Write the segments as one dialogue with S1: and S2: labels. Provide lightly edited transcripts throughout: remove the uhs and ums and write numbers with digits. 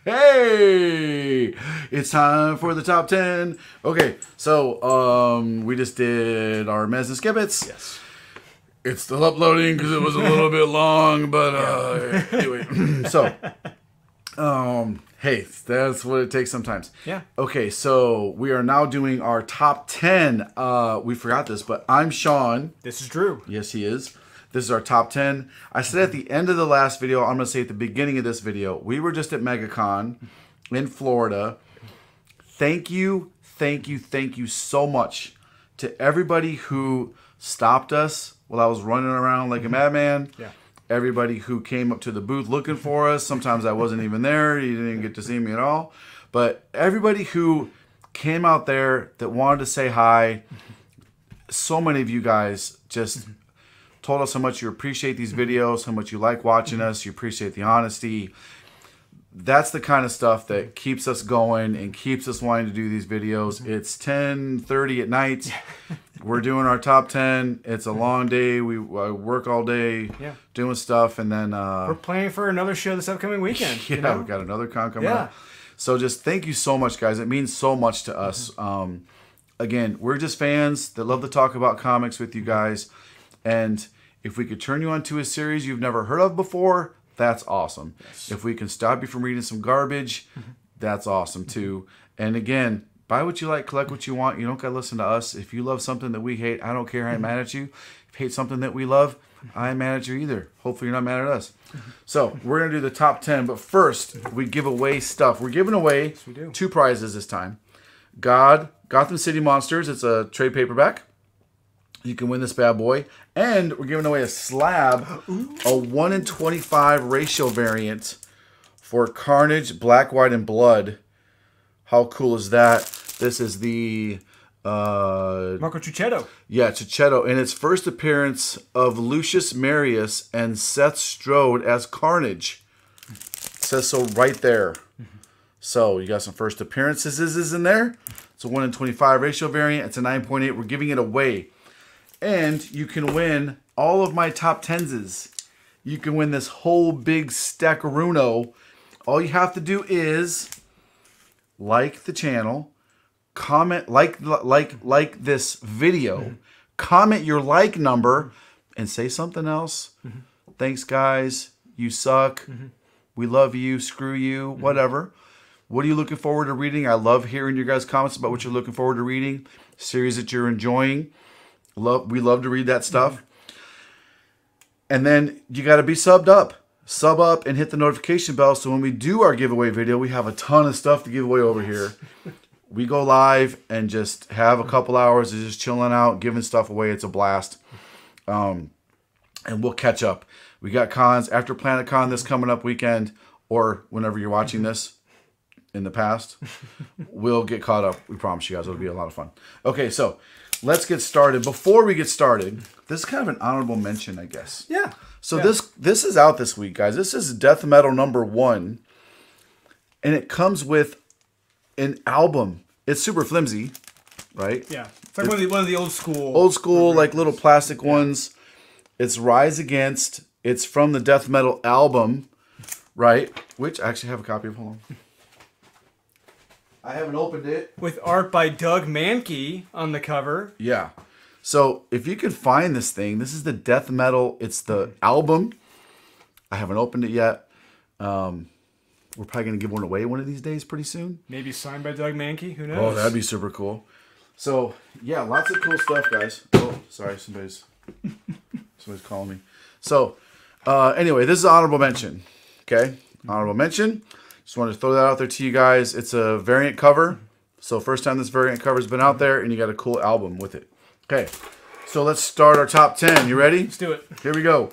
S1: Hey, it's time for the top 10. Okay, so we just did our Mez and Skibbits.
S2: Yes.
S1: It's still uploading because it was a little bit long, but anyway. So, hey, that's what it takes sometimes.
S2: Yeah.
S1: Okay, so we are now doing our top 10. We forgot this, but I'm Sean.
S2: This is Drew.
S1: Yes, he is. This is our top 10. I said at the end of the last video, I'm going to say at the beginning of this video, we were just at MegaCon in Florida. Thank you so much to everybody who stopped us while I was running around like a madman.
S2: Yeah.
S1: Everybody who came up to the booth looking for us. Sometimes I wasn't even there. You didn't even get to see me at all. But everybody who came out there that wanted to say hi, so many of you guys just told us how much you appreciate these videos, how much you like watching us, you appreciate the honesty. That's the kind of stuff that keeps us going and keeps us wanting to do these videos. It's 10:30 at night. We're doing our top 10. It's a long day. We work all day doing stuff, and then
S2: we're planning for another show this upcoming weekend.
S1: Yeah,
S2: you know?
S1: we got another con coming up. So just thank you so much, guys. It means so much to us. Again, we're just fans that love to talk about comics with you guys, and if we could turn you on to a series you've never heard of before, that's awesome. Yes. If we can stop you from reading some garbage, that's awesome too. And again, buy what you like, collect what you want. You don't got to listen to us. If you love something that we hate, I don't care. I ain't mad at you. If you hate something that we love, I ain't mad at you either. Hopefully you're not mad at us. So we're going to do the top 10. But first, we give away stuff. We're giving away 2 prizes this time. Gotham City Monsters. It's a trade paperback. You can win this bad boy. And we're giving away a slab, a 1 in 25 ratio variant for Carnage, Black, White, and Blood. How cool is that? This is the
S2: Marco Cicchetto.
S1: Yeah, Cicchetto. In its first appearance of Lucius Marius and Seth Strode as Carnage. It says so right there. So you got some first appearances in there. It's a 1 in 25 ratio variant. It's a 9.8. We're giving it away. And you can win all of my top 10s. You can win this whole big stackaruno. All you have to do is like the channel, comment, like this video, comment your like number, and say something else. Thanks, guys. You suck. We love you. Screw you. Whatever. What are you looking forward to reading? I love hearing your guys' comments about what you're looking forward to reading. Series that you're enjoying. We love to read that stuff. And then you got to be subbed up. Sub up and hit the notification bell so when we do our giveaway video, we have a ton of stuff to give away over here. We go live and just have a couple hours of just chilling out, giving stuff away. It's a blast. And we'll catch up. We got cons after Planet Con this coming up weekend, or whenever you're watching this in the past. We'll get caught up. We promise you guys it'll be a lot of fun. Okay, so let's get started. Before we get started, this is kind of an honorable mention, I guess.
S2: Yeah.
S1: So this is out this week, guys. This is Death Metal #1, and it comes with an album. It's super flimsy, right?
S2: Yeah. It's like one of the old school
S1: like little plastic ones. It's Rise Against. It's from the Death Metal album, right? Which I actually have a copy of. Hold on. I haven't opened it.
S2: With art by Doug Mankey on the cover.
S1: Yeah. So if you can find this thing, this is the Death Metal. It's the album. I haven't opened it yet. We're probably going to give one away one of these days pretty soon.
S2: Maybe signed by Doug Mankey. Who knows?
S1: Oh, that'd be super cool. So, yeah, lots of cool stuff, guys. Oh, sorry. Somebody's calling me. So, anyway, this is honorable mention. Okay? Honorable mention. Just wanted to throw that out there to you guys. It's a variant cover. So, first time this variant cover's been out there, and you got a cool album with it. Okay, so let's start our top 10. You ready?
S2: Let's do it.
S1: Here we go.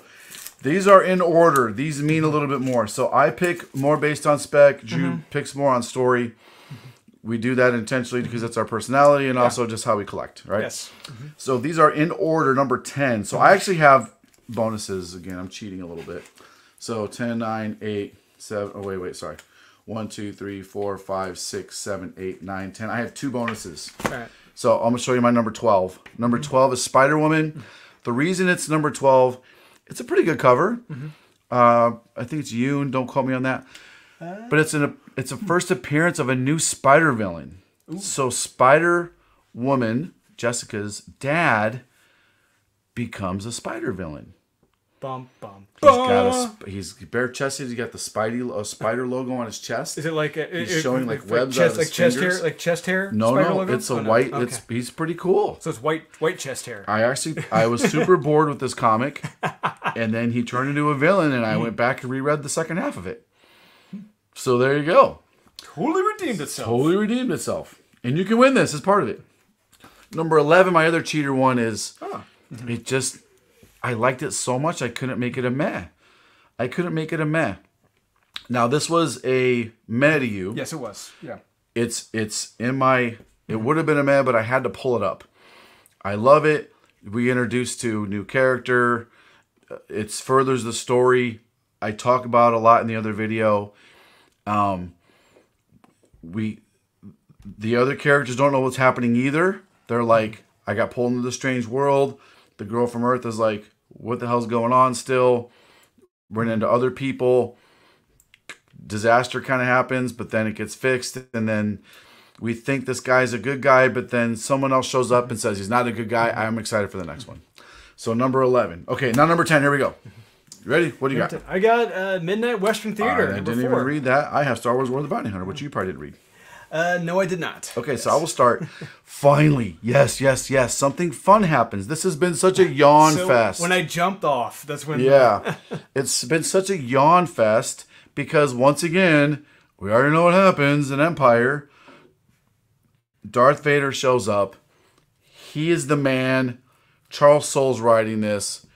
S1: These are in order. These mean a little bit more. So I pick more based on spec. Drew picks more on story. We do that intentionally because that's our personality and also just how we collect, right?
S2: Yes.
S1: So these are in order, number 10. So I actually have bonuses. Again, I'm cheating a little bit. So 10, 9, 8, 7. Oh, wait, sorry. 1, 2, 3, 4, 5, 6, 7, 8, 9, 10. I have 2 bonuses.
S2: All right.
S1: So I'm going to show you my number 12. Number 12 is Spider-Woman. The reason it's number 12, it's a pretty good cover. I think it's Yoon. Don't quote me on that. But it's a first appearance of a new Spider villain. Ooh. So Spider Woman, Jessica's dad, becomes a Spider villain.
S2: Bum, bum,
S1: He's bare chested. He's got the spider logo on his chest.
S2: Is it like
S1: he's showing like webs
S2: chest,
S1: out of his
S2: chest
S1: fingers?
S2: hair, like chest hair?
S1: No,
S2: logo?
S1: it's a white.
S2: No. Okay.
S1: He's pretty cool.
S2: So it's white chest hair.
S1: I was super bored with this comic, and then he turned into a villain, and I went back and reread the second half of it. So there you go.
S2: Totally redeemed itself.
S1: And you can win this as part of it. Number 11, my other cheater one is. I liked it so much I couldn't make it a meh. Now this was a meh to you.
S2: Yes, it was. Yeah.
S1: It's in my. It would have been a meh, but I had to pull it up. I love it. We introduced to new character. It furthers the story. I talk about it a lot in the other video. The other characters don't know what's happening either. They're like, I got pulled into the strange world. The girl from Earth is like, what the hell's going on still? Run into other people. Disaster kind of happens, but then it gets fixed. And then we think this guy's a good guy, but then someone else shows up and says he's not a good guy. I'm excited for the next one. So number 11. Okay, now number 10. Here we go. You ready? What do you got?
S2: I got Midnight Western Theater.
S1: I didn't even read that. I have Star Wars War of the Bounty Hunter, which you probably didn't read.
S2: No, I did not.
S1: Okay, so I will start. Finally, yes. Something fun happens. This has been such a yawn fest.
S2: When I jumped off, that's when.
S1: Yeah, it's been such a yawn fest because once again, we already know what happens in Empire. Darth Vader shows up. He is the man. Charles Soule's writing this.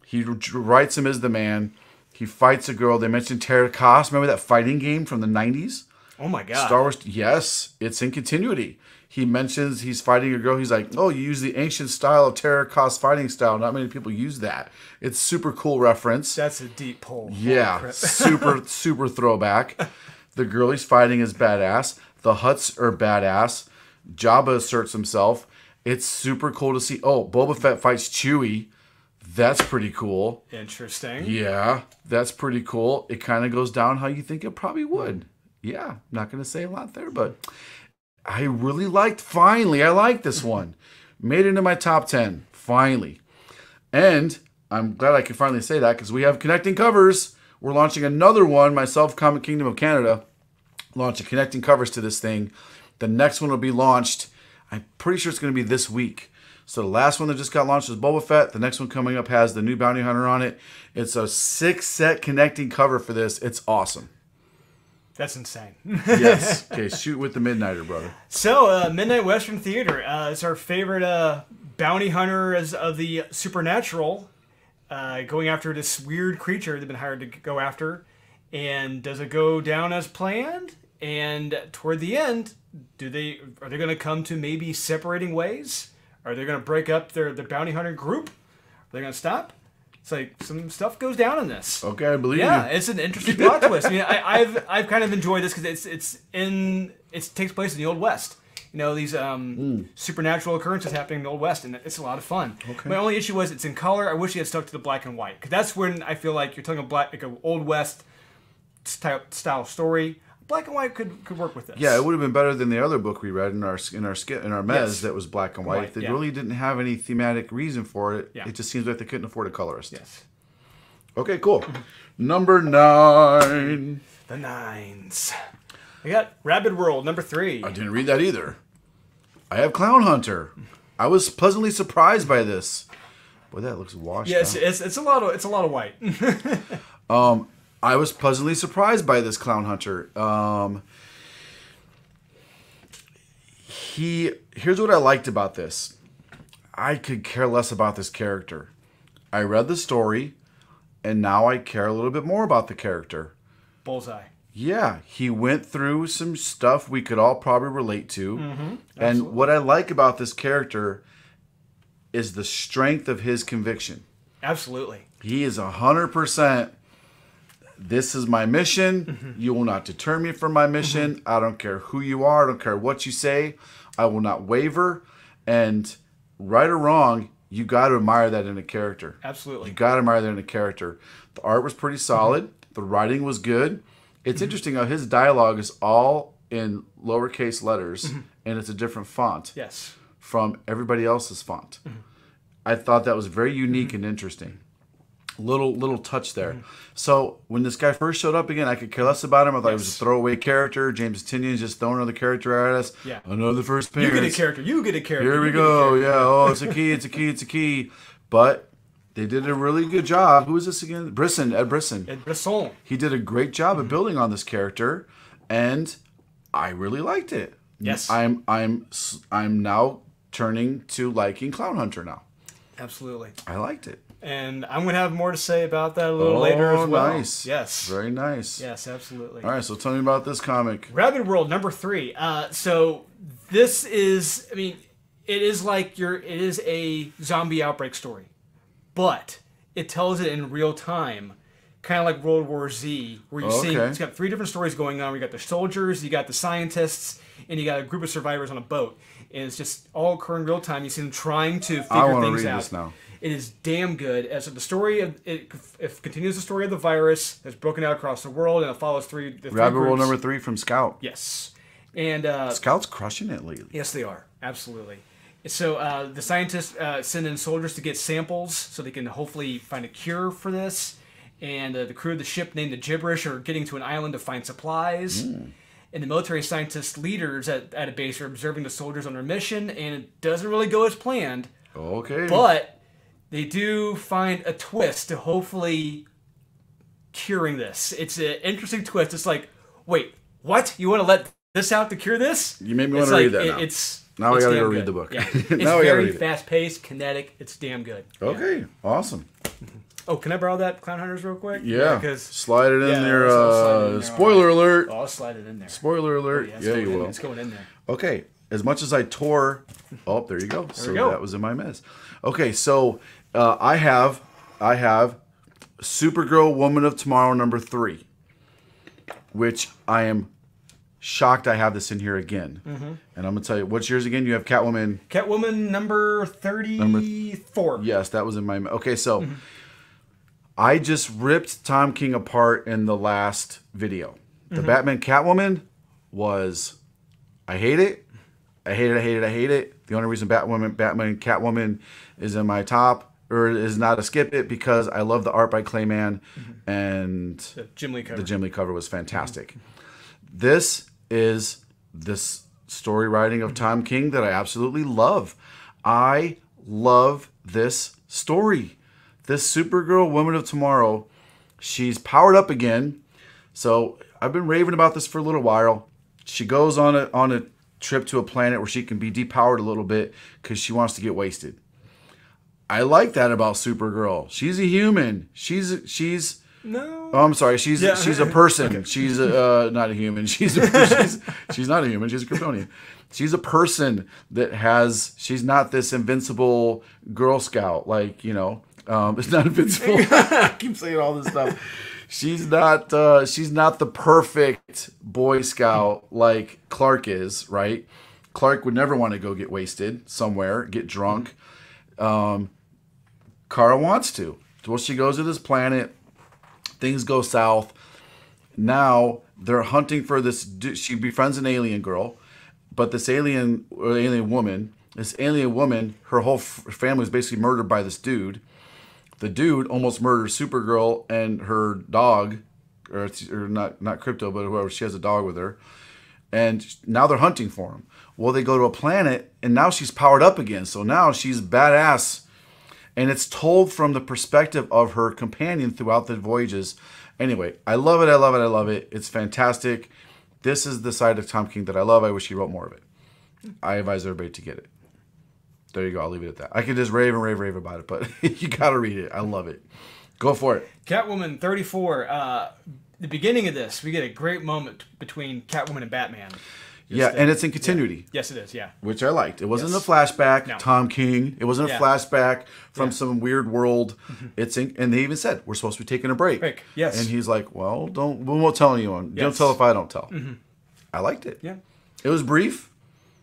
S1: He writes him as the man. He fights a girl. They mentioned Terra Cost. Remember that fighting game from the 90s?
S2: Oh my God.
S1: Star Wars, yes, it's in continuity. He mentions he's fighting a girl. He's like, oh, you use the ancient style of Terra Cost fighting style. Not many people use that. It's super cool reference.
S2: That's a deep pull.
S1: Yeah, super throwback. The girl he's fighting is badass. The Hutts are badass. Jabba asserts himself. It's super cool to see. Oh, Boba Fett fights Chewie. That's pretty cool.
S2: Interesting.
S1: Yeah, that's pretty cool. It kind of goes down how you think it probably would. Yeah, I'm not going to say a lot there, but I really finally, I liked this one. Made it into my top 10, finally. And I'm glad I can finally say that because we have connecting covers. We're launching another one, myself, Comic Kingdom of Canada, launching connecting covers to this thing. The next one will be launched, I'm pretty sure it's going to be this week. So the last one that just got launched is Boba Fett. The next one coming up has the new Bounty Hunter on it. It's a 6-set connecting cover for this. It's awesome.
S2: That's insane.
S1: Yes. Okay, shoot with the Midnighter, brother.
S2: So, Midnight Western Theater. It's our favorite bounty hunter of the supernatural, going after this weird creature they've been hired to go after. And does it go down as planned? And toward the end, are they going to come to maybe separating ways? Are they going to break up their bounty hunter group? Are they going to stop? It's like some stuff goes down in this.
S1: Okay, I believe you.
S2: Yeah, it's an interesting plot twist. I mean, I've kind of enjoyed this because it takes place in the Old West. You know, these supernatural occurrences happening in the Old West, and it's a lot of fun. Okay. My only issue was it's in color. I wish he had stuck to the black and white because that's when I feel like you're telling an Old West style story. Black and white could work with this.
S1: Yeah, it would have been better than the other book we read in our mez that was black and white. They really didn't have any thematic reason for it. Yeah. It just seems like they couldn't afford a colorist.
S2: Yes.
S1: Okay, cool. Number 9.
S2: The 9s. I got Rabid World, number 3.
S1: I didn't read that either. I have Clown Hunter. I was pleasantly surprised by this. Boy, that looks washed out.
S2: It's a lot of white.
S1: I was pleasantly surprised by this Clown Hunter. Here's what I liked about this. I could care less about this character. I read the story, and now I care a little bit more about the character.
S2: Bullseye.
S1: Yeah, he went through some stuff we could all probably relate to. Mm-hmm, and what I like about this character is the strength of his conviction.
S2: Absolutely.
S1: He is 100%... This is my mission. Mm-hmm. You will not deter me from my mission. Mm-hmm. I don't care who you are. I don't care what you say. I will not waver. And right or wrong, you got to admire that in a character.
S2: Absolutely.
S1: You got to admire that in a character. The art was pretty solid. Mm-hmm. The writing was good. It's interesting how his dialogue is all in lowercase letters, and it's a different font
S2: Yes.
S1: from everybody else's font. I thought that was very unique and interesting. Little touch there. So when this guy first showed up again, I could care less about him. I thought he was a throwaway character. James Tinian's just throwing another character at us.
S2: Yeah.
S1: Another first
S2: You
S1: appearance.
S2: get a character. You get a character.
S1: Here we go. Yeah. Oh, it's a key. It's a key. It's a key. But they did a really good job. Who is this again? Brisson. Ed Brisson.
S2: Ed Brisson.
S1: He did a great job of building on this character, and I really liked it.
S2: Yes.
S1: I'm now turning to liking Clown Hunter now.
S2: Absolutely.
S1: I liked it.
S2: And I'm going to have more to say about that a little later as well.
S1: Nice.
S2: Yes.
S1: Very nice.
S2: Yes, absolutely.
S1: All right, so tell me about this comic.
S2: Rabid World number 3. So this is, I mean, it is like it is a zombie outbreak story, but it tells it in real time, kind of like World War Z, where you see it's got 3 different stories going on. You got the soldiers, you got the scientists, and you got a group of survivors on a boat, and it's just all occurring in real time. You see them trying to figure things out.
S1: I want to read this now.
S2: It is damn good. As the story of it continues the story of the virus that's broken out across the world, and it follows the three
S1: Rabid World
S2: groups.
S1: number 3 from Scout.
S2: Yes, and
S1: Scout's crushing it lately.
S2: yes, they are absolutely. So the scientists send in soldiers to get samples so they can hopefully find a cure for this, and the crew of the ship named the Gibberish are getting to an island to find supplies. And the military scientist leaders at a base are observing the soldiers on their mission, and it doesn't really go as planned.
S1: Okay.
S2: But they do find a twist to hopefully curing this. It's an interesting twist. It's like, wait, what? You want to let this out to cure this?
S1: You made me want to read that now. Now I gotta go read the book.
S2: Yeah.
S1: Now
S2: It's very fast-paced, kinetic. It's damn good.
S1: Okay, awesome.
S2: Oh, can I borrow that Clown Hunters real quick?
S1: Yeah,
S2: because
S1: slide it in there.
S2: I'll slide it in there.
S1: Spoiler alert.
S2: Oh, I'll slide it in there.
S1: Spoiler alert.
S2: Oh,
S1: yeah, you will.
S2: It's going in there.
S1: Okay, as much as I tore... Oh, there you go. So
S2: go.
S1: that was in my mess. Okay, so I have Supergirl Woman of Tomorrow number 3, which I am shocked I have this in here again. And I'm going to tell you, what's yours again? You have Catwoman.
S2: Catwoman number 34.
S1: Yes, that was in my... Okay, so I just ripped Tom King apart in the last video. The Batman Catwoman was... I hate it. I hate it, I hate it, I hate it. The only reason Batman Catwoman is in my top, or is not a skip it, because I love the art by Clayman, and
S2: The Jim Lee cover.
S1: The Jim Lee cover was fantastic. This is this story writing of Tom King that I absolutely love. I love this story. This Supergirl Woman of Tomorrow, she's powered up again. So I've been raving about this for a little while. She goes on a trip to a planet where she can be depowered a little bit because she wants to get wasted. I like that about Supergirl. She's a human. She's
S2: No.
S1: Oh, I'm sorry. She's a person.
S2: Okay.
S1: She's not a human. She's not a human. She's a Kryptonian. She's a person that has. She's not this invincible Girl Scout. Like, you know, it's not invincible. I keep saying all this stuff. She's not the perfect Boy Scout like Clark is, right? Clark would never want to go get wasted somewhere, get drunk. Kara wants to. Well, she goes to this planet. Things go south. Now they're hunting for this. She befriends an alien girl, but this alien woman, her whole family is basically murdered by this dude. The dude almost murders Supergirl and her dog, or not Crypto, but whoever. She has a dog with her, and now they're hunting for him. Well, they go to a planet, and now she's powered up again. So now she's badass, and it's told from the perspective of her companion throughout the voyages. Anyway, I love it. I love it. I love it. It's fantastic. This is the side of Tom King that I love. I wish he wrote more of it. I advise everybody to get it. There you go. I'll leave it at that. I could just rave about it, but you got to read it. I love it. Go for it.
S2: Catwoman 34. The beginning of this, we get a great moment between Catwoman and Batman.
S1: And it's in continuity.
S2: Yeah. Yes, it is. Yeah.
S1: Which I liked. It wasn't a flashback.
S2: No.
S1: Tom King. It wasn't a flashback from some weird world. It's in, and they even said we're supposed to be taking a break.
S2: Yes.
S1: And he's like, "Well, we won't tell anyone.
S2: Yes.
S1: Don't tell if I don't tell." I liked it.
S2: Yeah.
S1: It was brief.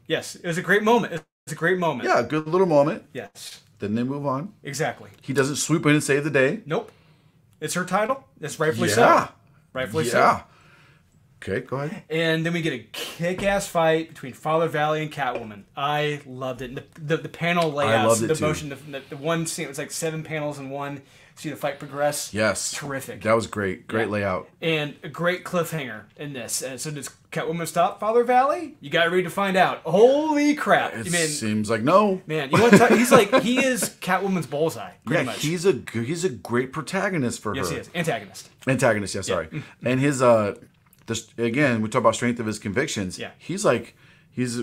S2: Yes, it was a great moment. It's a great moment.
S1: Yeah, a good little moment.
S2: Yes.
S1: Then they move on.
S2: Exactly.
S1: He doesn't swoop in and save the day.
S2: Nope. It's her title. It's rightfully so. Rightfully so.
S1: Okay, go ahead.
S2: And then we get a kick-ass fight between Father Valley and Catwoman. I loved it. And the panel layouts, the motion, the one scene, it was like 7 panels in one. See the fight progress.
S1: Yes.
S2: Terrific.
S1: That was great. Great layout.
S2: And a great cliffhanger in this. And so does Catwoman stop Father Valley? You got to read to find out. Holy crap.
S1: It seems like no.
S2: Man, you want to talk, he is Catwoman's bullseye, pretty much.
S1: He's a great protagonist for her.
S2: Yes, he is. Antagonist.
S1: Antagonist, yeah, sorry. And his again, we talk about strength of his convictions.
S2: Yeah.
S1: He's like he's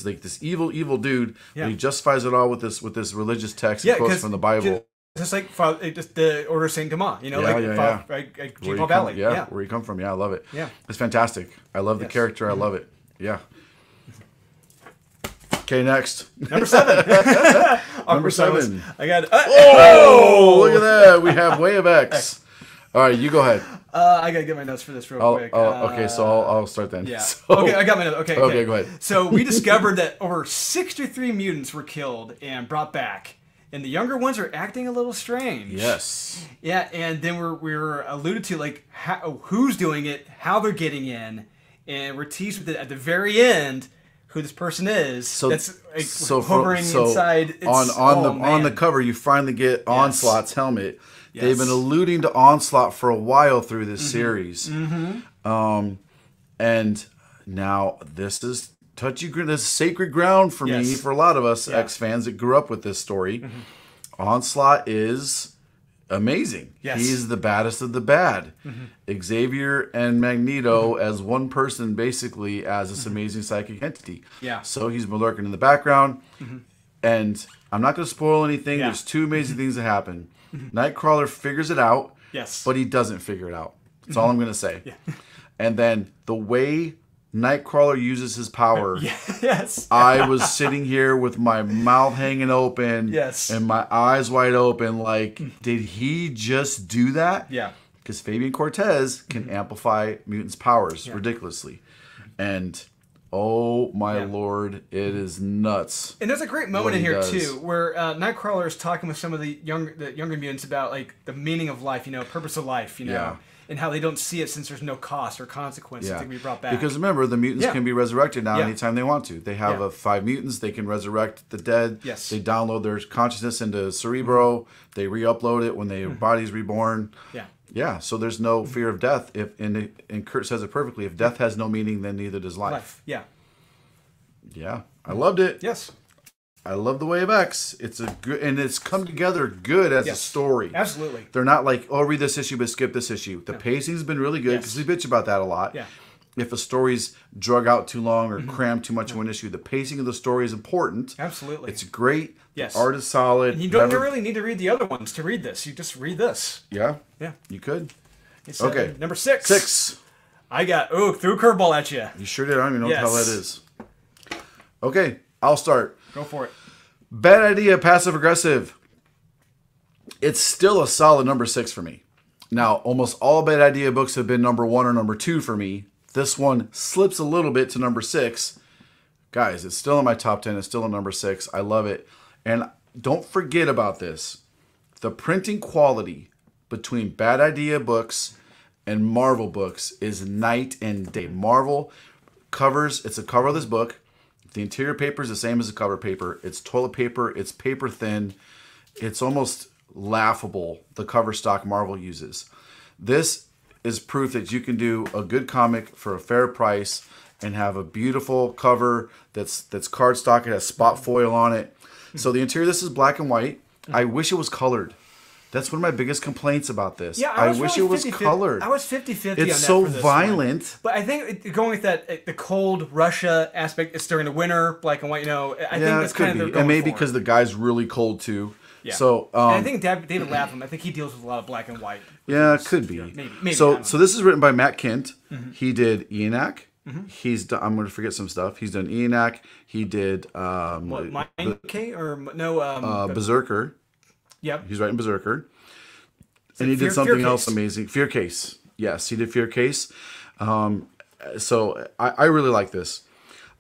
S1: like this evil dude, but he justifies it all with this religious text and quotes from the Bible.
S2: Just like the Order of Saint Gama, like Paul Valley.
S1: Where you come from. Yeah, I love it.
S2: Yeah.
S1: It's fantastic. I love the character. I love it. Yeah. Okay, next.
S2: Number 7.
S1: Number 7.
S2: I got
S1: oh, look at that. We have Way of X. All right, you go ahead.
S2: I gotta get my notes for this real quick.
S1: Okay, so I'll start then.
S2: Yeah.
S1: So,
S2: okay, I got my notes. Okay,
S1: go ahead.
S2: So we discovered that over 63 mutants were killed and brought back. And the younger ones are acting a little strange.
S1: Yes.
S2: Yeah, and then we're alluded to like who's doing it, how they're getting in, and we're teased with it at the very end who this person is.
S1: So
S2: that's hovering inside.
S1: On the cover, you finally get Onslaught's helmet. Yes. They've been alluding to Onslaught for a while through this series, and now this is. This is sacred ground for me, for a lot of us X fans that grew up with this story. Onslaught is amazing.
S2: Yes.
S1: He's the baddest of the bad. Xavier and Magneto as one person, basically, as this amazing psychic entity.
S2: Yeah.
S1: So he's been lurking in the background. And I'm not going to spoil anything. There's 2 amazing things that happen. Nightcrawler figures it out, but he doesn't figure it out. That's all I'm going to say. And then the way Nightcrawler uses his power. I was sitting here with my mouth hanging open and my eyes wide open like, did he just do that?
S2: Yeah.
S1: Because Fabian Cortez can amplify mutants' powers ridiculously. And, oh my lord, it is nuts.
S2: And there's a great moment in here, too, where Nightcrawler is talking with some of the younger mutants about like the meaning of life, purpose of life, and how they don't see it since there's no cost or consequence that can be brought back.
S1: Because remember, the mutants can be resurrected now anytime they want to. They have 5 mutants. They can resurrect the dead.
S2: Yes.
S1: They download their consciousness into Cerebro. They re-upload it when their body's reborn. Yeah, so there's no fear of death. And Kurt says it perfectly. If death has no meaning, then neither does life.
S2: Yeah,
S1: I loved it.
S2: Yes.
S1: I love the Way of X. It's a good, and it's come together good as a story.
S2: Absolutely.
S1: They're not like, oh, read this issue but skip this issue. The pacing's been really good because we bitch about that a lot.
S2: Yeah.
S1: If a story's drug out too long or crammed too much in one issue, the pacing of the story is important.
S2: Absolutely.
S1: It's great.
S2: Yes.
S1: The art is solid.
S2: And you don't really need to read the other ones to read this. You just read this.
S1: Yeah.
S2: Yeah.
S1: You could.
S2: It's,
S1: okay.
S2: Number 6.
S1: 6.
S2: I got, threw a curveball at you.
S1: You sure did. I don't even know what the hell that is. Okay. I'll start.
S2: Go for it.
S1: Bad Idea, Passive Aggressive. It's still a solid number 6 for me. Now, almost all Bad Idea books have been number 1 or number 2 for me. This one slips a little bit to number 6. Guys, it's still in my top 10. It's still a number 6. I love it. And don't forget about this. The printing quality between Bad Idea books and Marvel books is night and day. Marvel covers, it's a cover of this book. The interior paper is the same as the cover paper. It's toilet paper. It's paper thin. It's almost laughable, the cover stock Marvel uses. This is proof that you can do a good comic for a fair price and have a beautiful cover that's cardstock. It has spot foil on it. So the interior, this is black and white. I wish it was colored. That's one of my biggest complaints about this.
S2: Yeah,
S1: I wish it was colored.
S2: I was 50-50 on that.
S1: It's so violent.
S2: One. But I think going with that, the cold Russia aspect, it's during the winter, black and white, I think that's kind of their going
S1: and maybe
S2: for.
S1: Because the guy's really cold too.
S2: Yeah.
S1: So
S2: and I think David Lapham, I think he deals with a lot of black and white.
S1: Yeah, it could be.
S2: Maybe.
S1: So this is written by Matt Kent. He did Enoch. He's done, I'm going to forget some stuff. He's done Enoch. He did Berserker.
S2: Yep.
S1: He's writing Berserker. And he did something else amazing. Fear Case. Yes, he did Fear Case. So I really like this.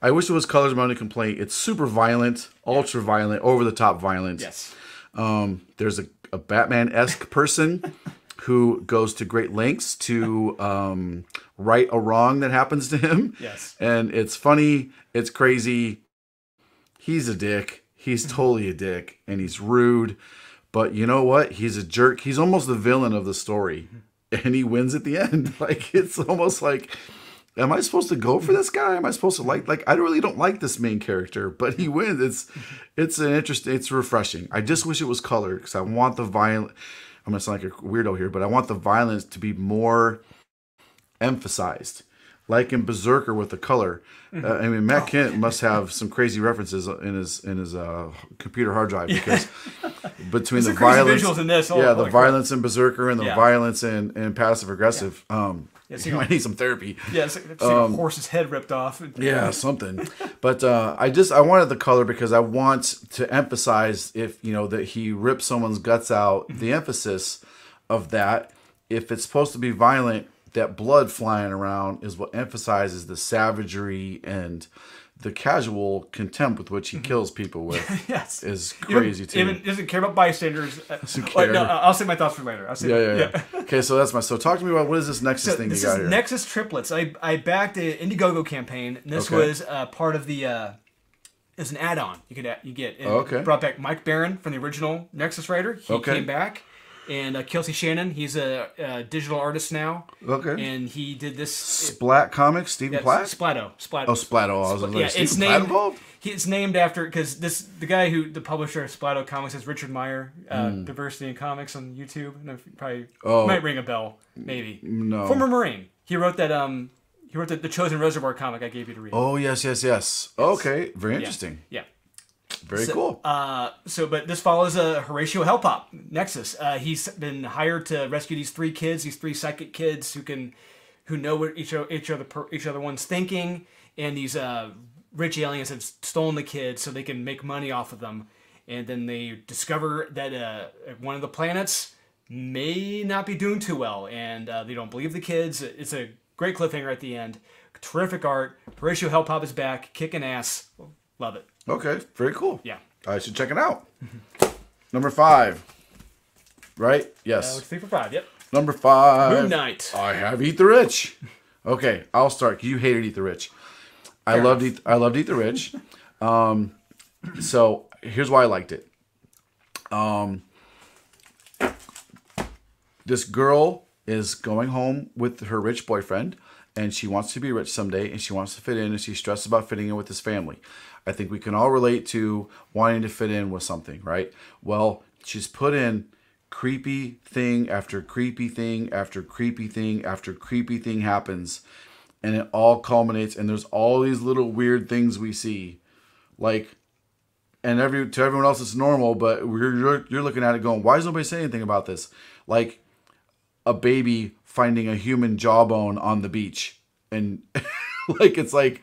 S1: I wish it was colors. My only complaint. It's super violent, ultra violent, over the top violent.
S2: Yes.
S1: There's a Batman-esque person who goes to great lengths to right a wrong that happens to him.
S2: Yes.
S1: And it's funny. It's crazy. He's a dick. He's totally a dick. And he's rude. But you know what? He's a jerk. He's almost the villain of the story. And he wins at the end. Like, it's almost like, am I supposed to go for this guy? Am I supposed to like I really don't like this main character, but he wins. It's an interesting, it's refreshing. I just wish it was colored because I want the violence. I'm going to sound like a weirdo here, but I want the violence to be more emphasized. Like in Berserker with the color. I mean, Matt Kent must have some crazy references in his computer hard drive because between the violence,
S2: visuals in this,
S1: the violence in Berserker and the violence in Passive Aggressive, you might need some therapy.
S2: Yeah, it's like a horse's head ripped off.
S1: Yeah, something. But I wanted the color because I want to emphasize if that he rips someone's guts out. The emphasis of that, if it's supposed to be violent. That blood flying around is what emphasizes the savagery and the casual contempt with which he kills people with.
S2: Yes,
S1: is crazy too.
S2: He doesn't care about bystanders.
S1: Doesn't care.
S2: No, I'll save my thoughts for later.
S1: Yeah. Okay, so that's so talk to me about what is this Nexus thing you got here?
S2: Nexus triplets. I backed the Indiegogo campaign. And this was part of the. It's an add-on you get. It brought back Mike Barron from the original Nexus writer. He came back. And Kelsey Shannon, he's a digital artist now. Okay. And he did this...
S1: Splat Comics? Stephen Platt?
S2: Splatto.
S1: Oh, Splatto. I was like, Stephen Platt involved?
S2: It's named after... Because the guy the publisher of Splatto Comics is Richard Meyer, Diversity in Comics on YouTube. And probably might ring a bell, maybe.
S1: No.
S2: Former Marine. He wrote that... He wrote the Chosen Reservoir comic I gave you to read.
S1: Oh, yes. Okay. Very interesting.
S2: Yeah.
S1: Very cool.
S2: But this follows Horatio Hellpop, Nexus. He's been hired to rescue these three psychic kids who know what each other one's thinking, and these rich aliens have stolen the kids so they can make money off of them. And then they discover that one of the planets may not be doing too well, and they don't believe the kids. It's a great cliffhanger at the end. Terrific art. Horatio Hellpop is back, kicking ass. Love it.
S1: Okay, very cool.
S2: Yeah.
S1: I should check it out. Number 5. Right? Yes.
S2: 3 for 5, yep.
S1: Number 5.
S2: Moon Knight.
S1: I have Eat the Rich. Okay, I'll start. You hated Eat the Rich. I loved Eat the Rich. So here's why I liked it. This girl is going home with her rich boyfriend, and she wants to be rich someday, and she wants to fit in, and she's stressed about fitting in with his family. I think we can all relate to wanting to fit in with something, right? Well, she's put in creepy thing after creepy thing after creepy thing after creepy thing happens, and it all culminates, and there's all these little weird things we see, like, and to everyone else it's normal, but you're looking at it going, why is nobody saying anything about this? Like a baby finding a human jawbone on the beach, and like it's like,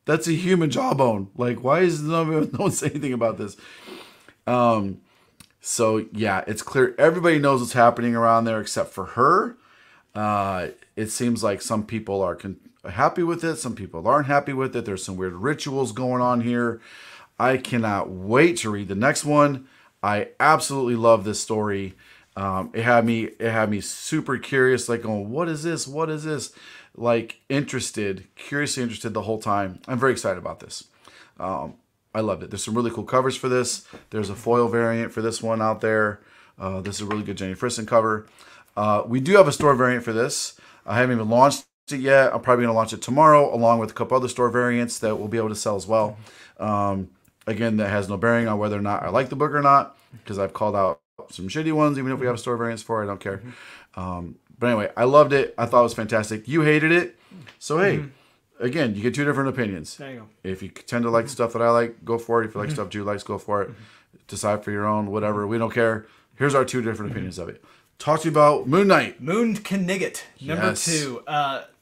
S1: that's a human jawbone. Like, why is no one saying anything about this? So yeah, it's clear everybody knows what's happening around there except for her. It seems like some people are happy with it, some people aren't happy with it. There's some weird rituals going on here. I cannot wait to read the next one. I absolutely love this story. It had me super curious, like going, what is this? What is this? Like curiously interested the whole time. I'm very excited about this. I loved it. There's some really cool covers for this. There's a foil variant for this one out there. This is a really good Jenny Frison cover. We do have a store variant for this. I haven't even launched it yet. I'm probably going to launch it tomorrow, along with a couple other store variants that we'll be able to sell as well. Again, that has no bearing on whether or not I like the book or not, because I've called out some shitty ones, even if we have store variants for it, I don't care. But anyway, I loved it. I thought it was fantastic. You hated it. So, hey, again, you get two different opinions.
S2: There you go.
S1: If you tend to like stuff that I like, go for it. If you like stuff Jude likes, go for it. Decide for your own, whatever. We don't care. Here's our two different opinions of it. Talk to you about Moon Knight.
S2: Moon Knigget, number 2.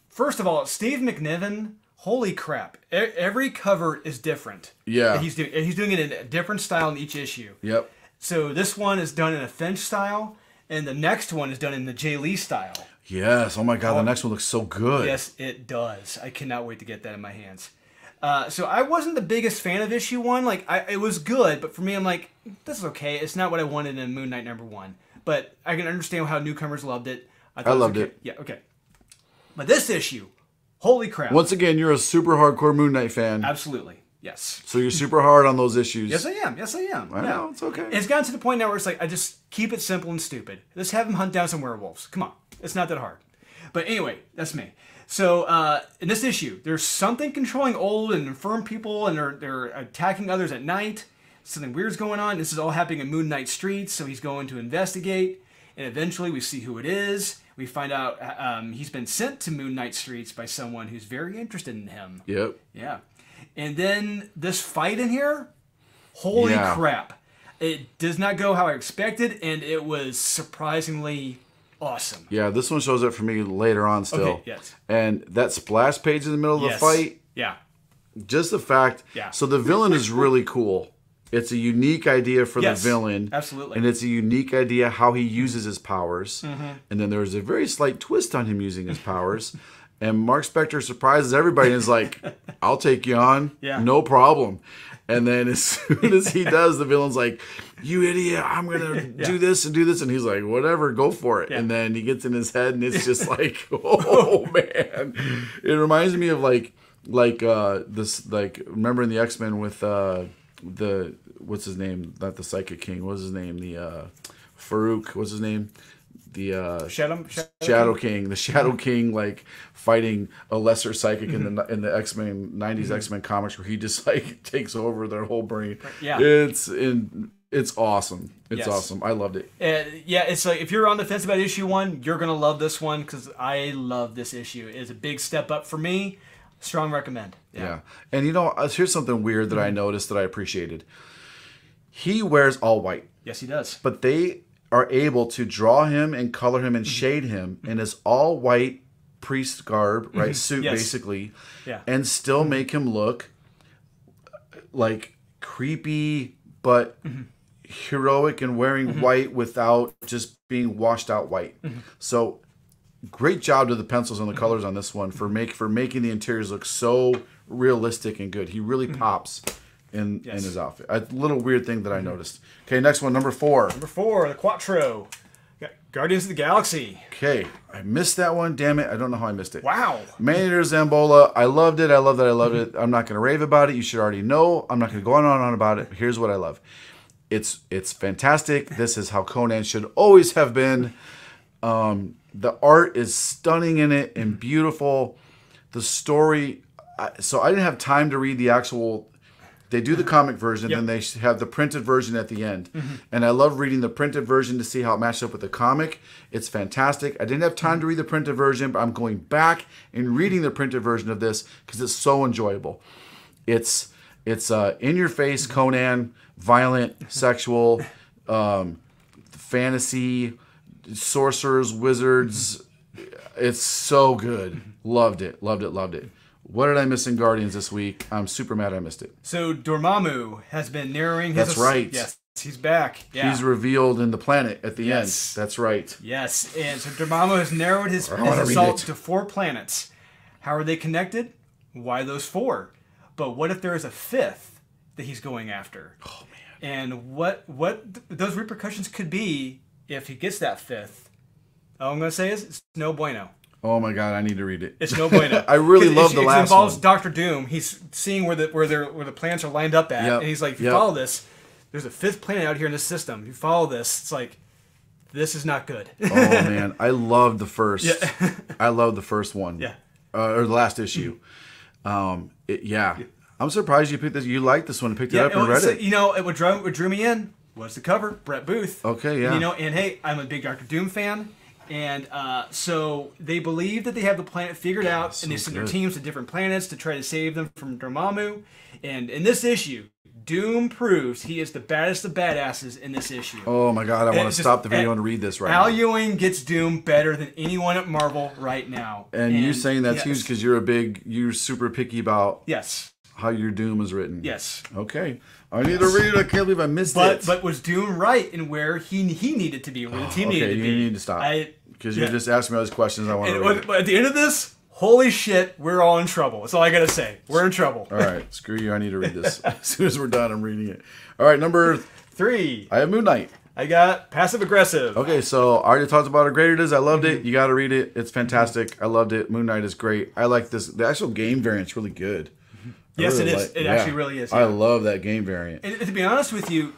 S2: First of all, Steve McNiven, holy crap. Every cover is different.
S1: Yeah.
S2: He's doing it in a different style in each issue.
S1: Yep.
S2: So this one is done in a Finch style, and the next one is done in the Jay Lee style.
S1: Yes. Oh my God, the next one looks so good.
S2: Yes, it does. I cannot wait to get that in my hands. So I wasn't the biggest fan of issue 1. Like, it was good, but for me, I'm like, this is okay. It's not what I wanted in Moon Knight number 1. But I can understand how newcomers loved it.
S1: I loved it.
S2: Yeah, okay. But this issue, holy crap.
S1: Once again, you're a super hardcore Moon Knight fan.
S2: Absolutely. Yes.
S1: So you're super hard on those issues.
S2: Yes, I am. Yes, I am.
S1: I know, it's okay.
S2: It's gotten to the point now where it's like, I just keep it simple and stupid. Just have him hunt down some werewolves. Come on. It's not that hard. But anyway, that's me. So in this issue, there's something controlling old and infirm people, and they're attacking others at night. Something weird's going on. This is all happening in Moon Knight streets, so he's going to investigate. And eventually we see who it is. We find out he's been sent to Moon Knight streets by someone who's very interested in him.
S1: Yep.
S2: Yeah. And then this fight in here, holy crap. It does not go how I expected, and it was surprisingly awesome.
S1: Yeah, this one shows up for me later on still.
S2: Okay, yes.
S1: And that splash page in the middle of the fight.
S2: Yeah.
S1: Just the fact.
S2: Yeah.
S1: So the villain is really cool. It's a unique idea for the villain.
S2: Absolutely.
S1: And it's a unique idea how he uses his powers.
S2: Mm-hmm.
S1: And then there's a very slight twist on him using his powers. And Mark Spector surprises everybody and is like, I'll take you on.
S2: Yeah.
S1: No problem. And then as soon as he does, the villain's like, you idiot, I'm going to do this and do this. And he's like, whatever, go for it.
S2: Yeah.
S1: And then he gets in his head and it's just like, oh, man. It reminds me of this, remember in the X-Men with what's his name? Not the Psychic King. What's his name? The Farouk. What's his name? The Shadow King. The Shadow King, like fighting a lesser psychic in the X-Men 90s X-Men comics, where he just like takes over their whole brain.
S2: Yeah,
S1: it's awesome. It's awesome. I loved it.
S2: It's like if you're on the fence about issue 1, you're gonna love this one because I love this issue. It's a big step up for me. Strong recommend.
S1: Yeah. And here's something weird that I noticed that I appreciated. He wears all white.
S2: Yes, he does.
S1: But they are able to draw him and color him and shade him in his all white priest garb, right? Suit, basically.
S2: Yeah.
S1: And still make him look like creepy, but heroic and wearing white without just being washed out white. So great job to the pencils and the colors on this one for making the interiors look so realistic and good. He really pops in his outfit. A little weird thing that I noticed. Okay, next one, number 4.
S2: Number 4, the Quattro. Guardians of the Galaxy.
S1: Okay, I missed that one. Damn it, I don't know how I missed it.
S2: Wow.
S1: Maneater Zambola, I loved it. I loved it. I'm not going to rave about it. You should already know. I'm not going to go on and on about it. Here's what I love. It's fantastic. This is how Conan should always have been. The art is stunning in it and beautiful. The story, so I didn't have time to read the actual. They do the comic version, then they have the printed version at the end. And I love reading the printed version to see how it matched up with the comic. It's fantastic. I didn't have time to read the printed version, but I'm going back and reading the printed version of this because it's so enjoyable. It's in your face Conan, violent, sexual, fantasy, sorcerers, wizards. It's so good. Loved it. What did I miss in Guardians this week? I'm super mad I missed it.
S2: So Dormammu has been narrowing his...
S1: That's right.
S2: Yes, he's back. Yeah.
S1: He's revealed in the planet at the end. That's right.
S2: Yes, and so Dormammu has narrowed his assault to 4 planets. How are they connected? Why those 4? But what if there is a 5th that he's going after?
S1: Oh, man.
S2: And what those repercussions could be if he gets that 5th. All I'm going to say is it's no bueno.
S1: Oh my God, I need to read it.
S2: It's no bueno.
S1: I really love the last one. It
S2: involves Doctor Doom. He's seeing where the planets are lined up at, and he's like, if you follow this, there's a 5th planet out here in this system. If you follow this, it's like, this is not good.
S1: Oh man, I loved the first. Yeah. I loved the first one.
S2: Yeah.
S1: Or the last issue. I'm surprised you picked this. You liked this one and picked it up and read it.
S2: You know, what drew me in was the cover, Brett Booth.
S1: Okay, yeah.
S2: And hey, I'm a big Doctor Doom fan. And so they believe that they have the planet figured out, and they send their teams to different planets to try to save them from Dormammu. And in this issue, Doom proves he is the baddest of badasses in this issue.
S1: Oh my God, I want to stop the video and read this right now.
S2: Al Ewing gets Doom better than anyone at Marvel right now.
S1: And you saying that's huge because you're super picky about how your Doom is written.
S2: Yes.
S1: Okay. I need to read it. I can't believe I missed it.
S2: But was Doom right in where he needed to be, where the team needed to be?
S1: You need to stop. Because you just asked me all these questions I want to read.
S2: But at the end of this, holy shit, we're all in trouble. That's all I got to say. We're in trouble.
S1: All right. Screw you. I need to read this. As soon as we're done, I'm reading it. All right. Number
S2: 3.
S1: I have Moon Knight.
S2: I got passive aggressive.
S1: Okay, so I already talked about how great it is. I loved it. You got to read it. It's fantastic. I loved it. Moon Knight is great. I like this. The actual game variant's really good.
S2: Yes, it is. It actually really is.
S1: Yeah. I love that game variant.
S2: And to be honest with you,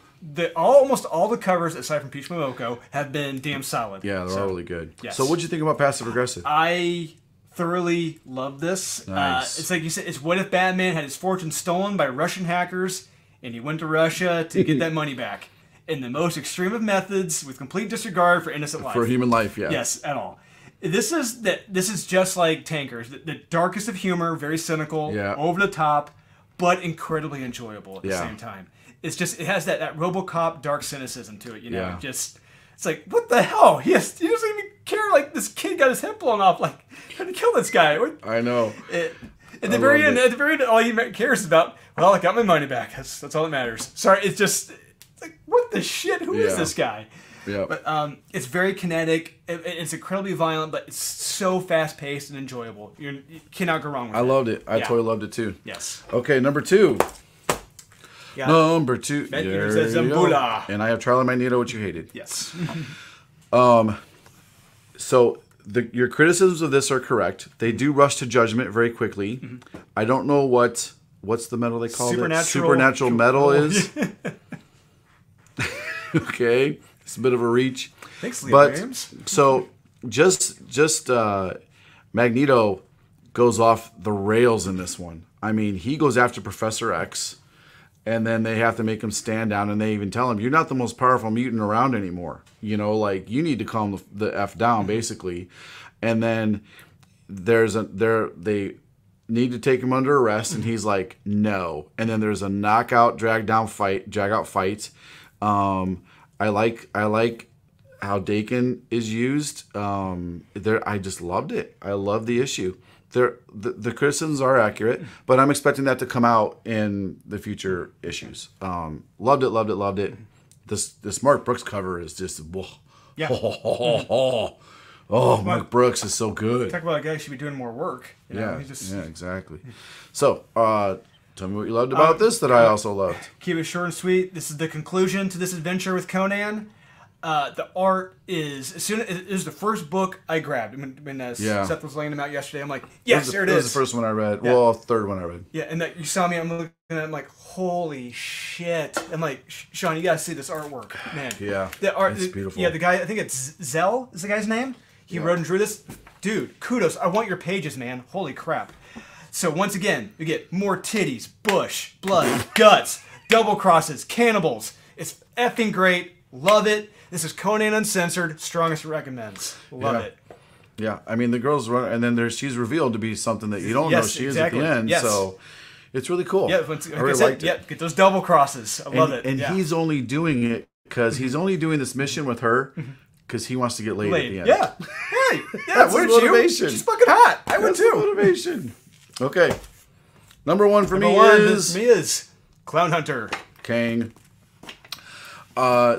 S2: almost all the covers, aside from Peach Momoko, have been damn solid.
S1: Yeah, they're all really good.
S2: Yes.
S1: So what'd you think about passive aggressive?
S2: I thoroughly love this.
S1: Nice.
S2: It's like you said, it's what if Batman had his fortune stolen by Russian hackers and he went to Russia to get that money back in the most extreme of methods with complete disregard for innocent life.
S1: For human life, yeah.
S2: Yes, at all. This is just like Tankers. The darkest of humor, very cynical, over the top, but incredibly enjoyable at the same time. It's just, it has that RoboCop dark cynicism to it, you know?
S1: Yeah.
S2: Just, it's like, what the hell? He doesn't even care, like, this kid got his head blown off, like, trying to kill this guy.
S1: I know.
S2: At the very end, all he cares about, well, I got my money back. That's all that matters. Sorry, it's just, it's like, what the shit? Who is this guy?
S1: Yeah.
S2: But it's very kinetic. It's incredibly violent, but it's so fast-paced and enjoyable. You cannot go wrong with it.
S1: I loved it. I totally loved it, too.
S2: Yes.
S1: Okay, number 2.
S2: Yeah.
S1: Number 2.
S2: Says Zambula.
S1: And I have Trial of Magneto, which you hated.
S2: Yes.
S1: So your criticisms of this are correct. They do rush to judgment very quickly. Mm-hmm. I don't know what's the metal they call it? Supernatural metal is. Okay. It's a bit of a reach.
S2: Thanks, Lee Williams.
S1: So just Magneto goes off the rails in this one. I mean, he goes after Professor X, and then they have to make him stand down, and they even tell him, you're not the most powerful mutant around anymore. You know, like, you need to calm the F down, basically. And then they need to take him under arrest, and he's like, no. And then there's a knockout, drag out fight. I like how Dakin is used. I just loved it. I love the issue. The criticisms are accurate, but I'm expecting that to come out in the future issues. Loved it. This Mark Brooks cover is just whoa.
S2: Yeah.
S1: Oh, Mark Brooks is so good.
S2: Talk about a guy who should be doing more work. You know?
S1: Yeah, exactly. So, tell me what you loved about this that I also loved.
S2: Keep it short and sweet. This is the conclusion to this adventure with Conan. The art is, it was the first book I grabbed. When Seth was laying them out yesterday, I'm like, yes, there it is.
S1: It was the first one I read. Yeah. Well, third one I read.
S2: Yeah, and that you saw me, I'm looking at it, I'm like, holy shit. I'm like, Sean, you gotta see this artwork, man.
S1: Yeah,
S2: the art,
S1: it's beautiful.
S2: Yeah, the guy, I think it's Zell is the guy's name. He wrote and drew this. Dude, kudos. I want your pages, man. Holy crap. So once again, we get more titties, bush, blood, guts, double crosses, cannibals. It's effing great. Love it. This is Conan Uncensored. Strongest recommends. Love it.
S1: Yeah, I mean, the girls run, and then she's revealed to be something that you don't know she is at the end.
S2: Yes.
S1: So it's really cool.
S2: Yeah, I really liked it. Yeah, get those double crosses. I love it.
S1: And he's only doing it because he's only doing this mission with her because he wants to get laid at the end.
S2: Yeah. Hey,
S1: that's motivation.
S2: She's fucking hot. I would too.
S1: Motivation. Okay. Number 1 for me
S2: is Clown Hunter.
S1: Kang.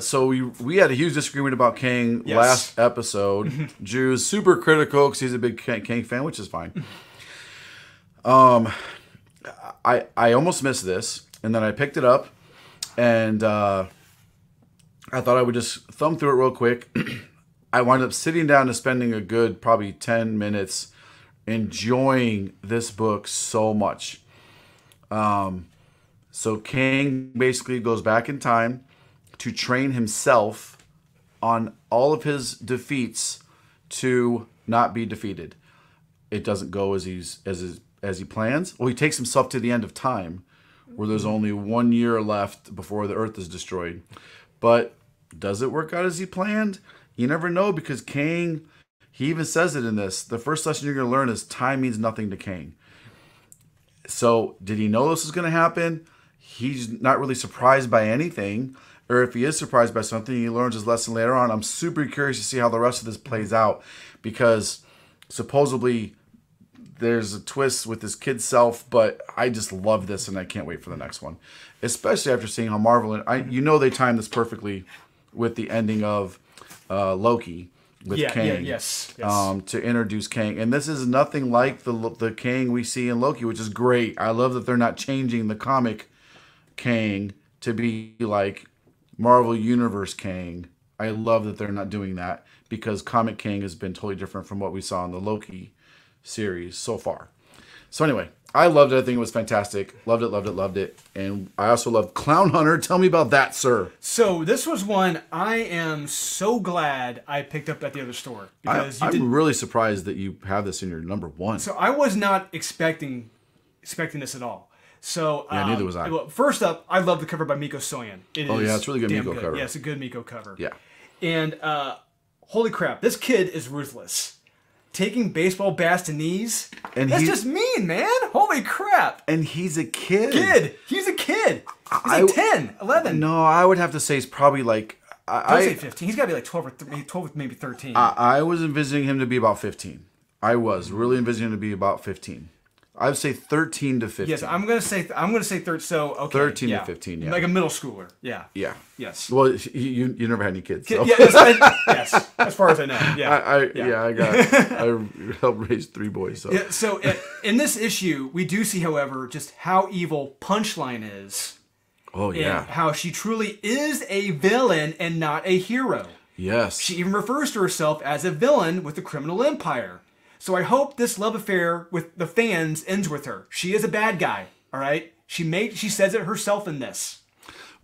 S1: So we had a huge disagreement about Kang last episode. Drew's super critical because he's a big Kang fan, which is fine. I almost missed this, and then I picked it up, and I thought I would just thumb through it real quick. I wound up sitting down and spending a good probably 10 minutes enjoying this book so much. So Kang basically goes back in time to train himself on all of his defeats to not be defeated. It doesn't go as he plans. Well, he takes himself to the end of time, where there's only 1 year left before the Earth is destroyed. But does it work out as he planned? You never know, because Kang, he even says it in this. The first lesson you're going to learn is time means nothing to Kang. So did he know this was going to happen? He's not really surprised by anything. Or if he is surprised by something, he learns his lesson later on. I'm super curious to see how the rest of this plays out, because supposedly there's a twist with his kid self, but I just love this, and I can't wait for the next one, especially after seeing how Marvel, they timed this perfectly with the ending of Loki with Kang,
S2: yes.
S1: To introduce Kang, and this is nothing like the Kang we see in Loki, which is great. I love that they're not changing the comic Kang to be like Marvel Universe Kang. I love that they're not doing that because Comic Kang has been totally different from what we saw in the Loki series so far. So anyway, I loved it. I think it was fantastic. Loved it, loved it, loved it. And I also loved Clown Hunter. Tell me about that, sir.
S2: So this was one I am so glad I picked up at the other store. Because
S1: I'm really surprised that you have this in your number 1.
S2: So I was not expecting this at all. So
S1: yeah, neither was I.
S2: Well, first up, I love the cover by Miko Soyan.
S1: It's really good Miko cover.
S2: Yeah, it's a good Miko cover.
S1: Yeah.
S2: And holy crap, this kid is ruthless. Taking baseball bats to knees. And that's just mean, man. Holy crap.
S1: And he's a kid.
S2: He's a kid. He's like 10, 11.
S1: No, I would have to say he's probably like...
S2: Don't say 15. He's got to be like 12 or maybe 13.
S1: I was envisioning him to be about 15. I was really envisioning him to be about 15. I would say 13 to 15.
S2: Yes, I'm gonna say 13. So okay,
S1: 13 to 15. Yeah,
S2: like a middle schooler. Yeah.
S1: Yeah.
S2: Yes.
S1: Well, you never had any kids. So.
S2: Yes, as far as I know. Yeah.
S1: I helped raise 3 boys. So.
S2: Yeah. So in this issue, we do see, however, just how evil Punchline is.
S1: Oh yeah.
S2: And how she truly is a villain and not a hero.
S1: Yes.
S2: She even refers to herself as a villain with the criminal empire. So I hope this love affair with the fans ends with her. She is a bad guy, all right? She says it herself in this.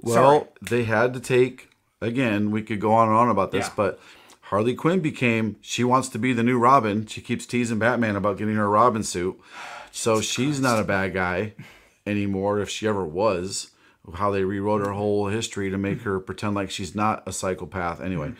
S1: Well, they had to take, again, we could go on and on about this, but Harley Quinn she wants to be the new Robin. She keeps teasing Batman about getting her Robin suit. So she's not a bad guy anymore, if she ever was. How they rewrote her whole history to make her pretend like she's not a psychopath. Anyway.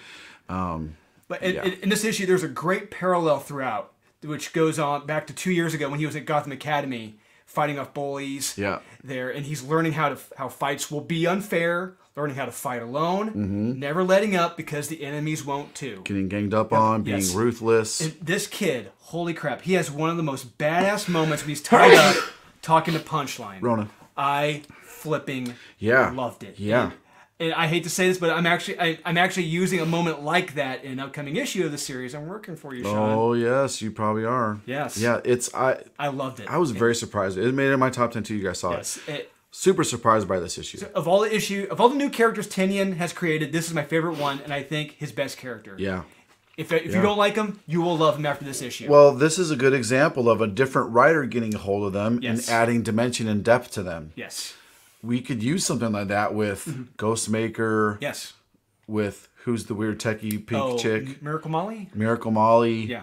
S2: But in this issue, there's a great parallel throughout, which goes on back to 2 years ago when he was at Gotham Academy fighting off bullies.
S1: Yeah.
S2: There, and he's learning how fights will be unfair, learning how to fight alone, never letting up because the enemies won't too.
S1: Getting ganged up on, being ruthless.
S2: And this kid, holy crap, he has one of the most badass moments when he's tied up talking to Punchline.
S1: Rona.
S2: I flipping loved it.
S1: Yeah.
S2: And I hate to say this, but I'm actually using a moment like that in an upcoming issue of the series. I'm working for you, Sean.
S1: Oh yes, you probably are.
S2: Yes.
S1: Yeah,
S2: I loved it.
S1: I was very surprised. It made it in my top 10 too. You guys saw it. Super surprised by this issue.
S2: So of all the new characters Tynion has created, this is my favorite one, and I think his best character.
S1: Yeah.
S2: If you don't like him, you will love him after this issue.
S1: Well, this is a good example of a different writer getting a hold of them and adding dimension and depth to them.
S2: Yes.
S1: We could use something like that with Ghostmaker.
S2: Yes.
S1: With who's the weird techie pink chick?
S2: Miracle Molly?
S1: Miracle Molly.
S2: Yeah.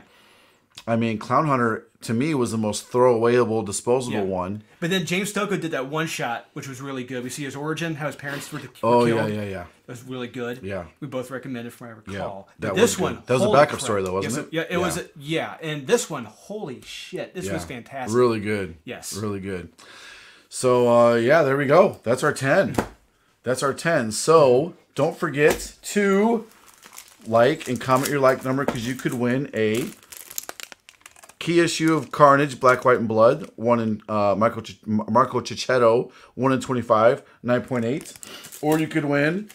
S1: I mean, Clown Hunter, to me, was the most throwawayable, disposable one.
S2: But then James Stocco did that one shot, which was really good. We see his origin, how his parents were killed.
S1: Oh, yeah.
S2: That was really good.
S1: Yeah.
S2: We both recommended from what I recall.
S1: Yeah,
S2: But this one,
S1: that was a backup story, though, wasn't it?
S2: Yeah, it was. Yeah, and this one, holy shit, this was fantastic.
S1: Really good.
S2: Yes.
S1: Really good. So, there we go. That's our 10. That's our 10. So, don't forget to like and comment your like number because you could win a key issue of Carnage, Black, White, and Blood. One in Marco Cicchetto, 1 in 25, 9.8. Or you could win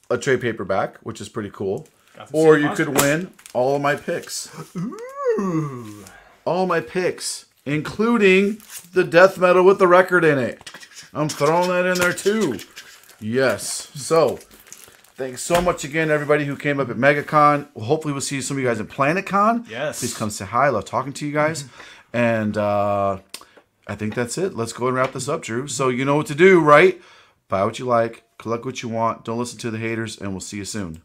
S1: a trade paperback, which is pretty cool. Or you could win all of my picks.
S2: Ooh.
S1: All my picks, including the death metal with the record in it. I'm throwing that in there too. Yes. So, thanks so much again, everybody who came up at MegaCon. Hopefully, we'll see some of you guys at PlanetCon.
S2: Yes.
S1: Please come say hi. I love talking to you guys. And I think that's it. Let's go and wrap this up, Drew. So, you know what to do, right? Buy what you like. Collect what you want. Don't listen to the haters. And we'll see you soon.